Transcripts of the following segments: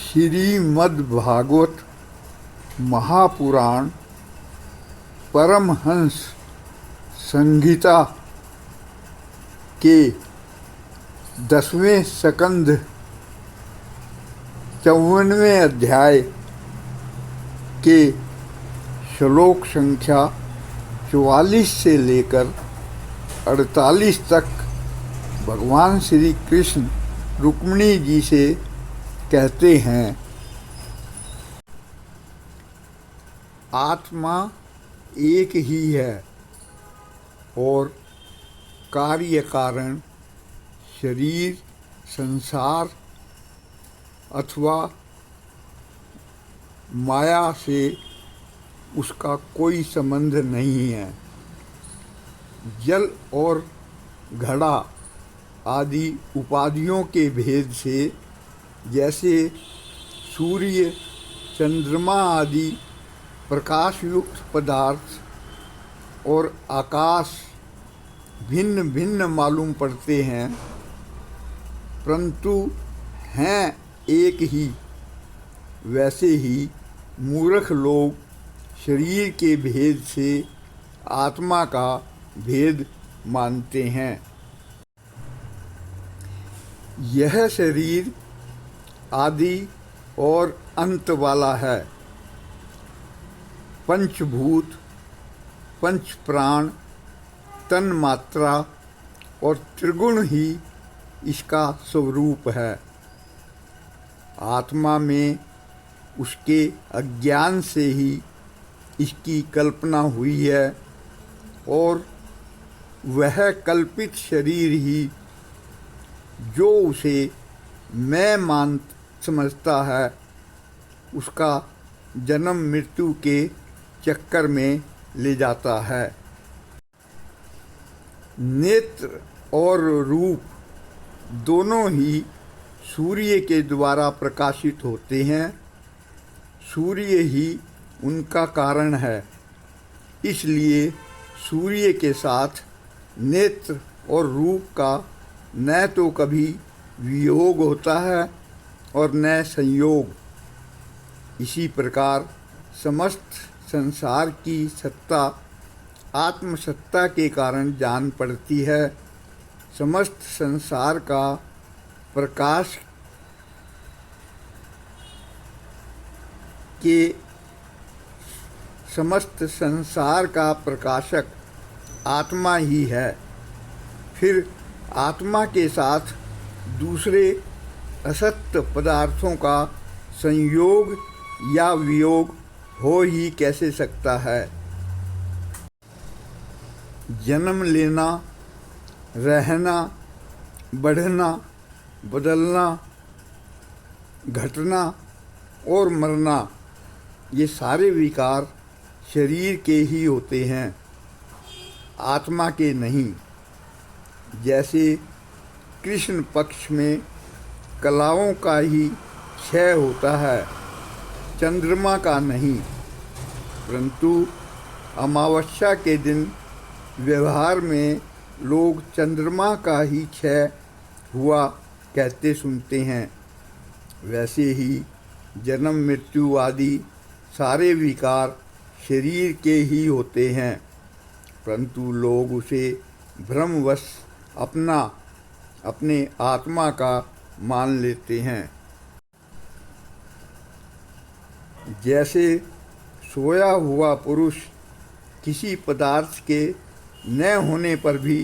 श्रीमद्भागवत महापुराण परमहंस संहिता के 10वें स्कंध 54वें अध्याय के श्लोक संख्या 44 से लेकर 48 तक भगवान श्री कृष्ण रुक्मिणी जी से कहते हैं, आत्मा एक ही है और कार्य कारण शरीर, संसार अथवा माया से उसका कोई संबंध नहीं है। जल और घड़ा आदि उपाधियों के भेद से जैसे सूर्य, चंद्रमा आदि प्रकाशयुक्त पदार्थ और आकाश भिन्न भिन्न मालूम पड़ते हैं, परंतु हैं एक ही, वैसे ही मूर्ख लोग शरीर के भेद से आत्मा का भेद मानते हैं। यह शरीर आदि और अंत वाला है। पंचभूत, पंच प्राण, तन मात्रा और त्रिगुण ही इसका स्वरूप है। आत्मा में उसके अज्ञान से ही इसकी कल्पना हुई है और वह कल्पित शरीर ही जो उसे मैं मान समझता है, उसका जन्म मृत्यु के चक्कर में ले जाता है। नेत्र और रूप दोनों ही सूर्य के द्वारा प्रकाशित होते हैं। सूर्य ही उनका कारण है, इसलिए सूर्य के साथ नेत्र और रूप का न तो कभी वियोग होता है और न संयोग। इसी प्रकार समस्त संसार की सत्ता आत्मसत्ता के कारण जान पड़ती है। समस्त संसार का प्रकाश के समस्त संसार का प्रकाशक आत्मा ही है। फिर आत्मा के साथ दूसरे असत्य पदार्थों का संयोग या वियोग हो ही कैसे सकता है। जन्म लेना, रहना, बढ़ना, बदलना, घटना और मरना, ये सारे विकार शरीर के ही होते हैं, आत्मा के नहीं। जैसे कृष्ण पक्ष में कलाओं का ही क्षय होता है, चंद्रमा का नहीं, परंतु अमावस्या के दिन व्यवहार में लोग चंद्रमा का ही क्षय हुआ कहते सुनते हैं। वैसे ही जन्म मृत्यु आदि सारे विकार शरीर के ही होते हैं, परंतु लोग उसे भ्रमवश अपने आत्मा का मान लेते हैं। जैसे सोया हुआ पुरुष किसी पदार्थ के न होने पर भी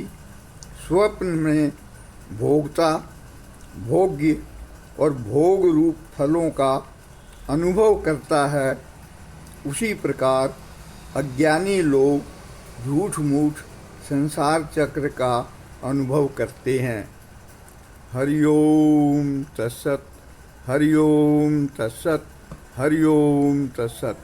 स्वप्न में भोगता, भोग्य और भोग रूप फलों का अनुभव करता है, उसी प्रकार अज्ञानी लोग झूठ मूठ संसार चक्र का अनुभव करते हैं। हरि ओम तत्सत, हरि ओम तत्सत, हरि ओम तत्सत।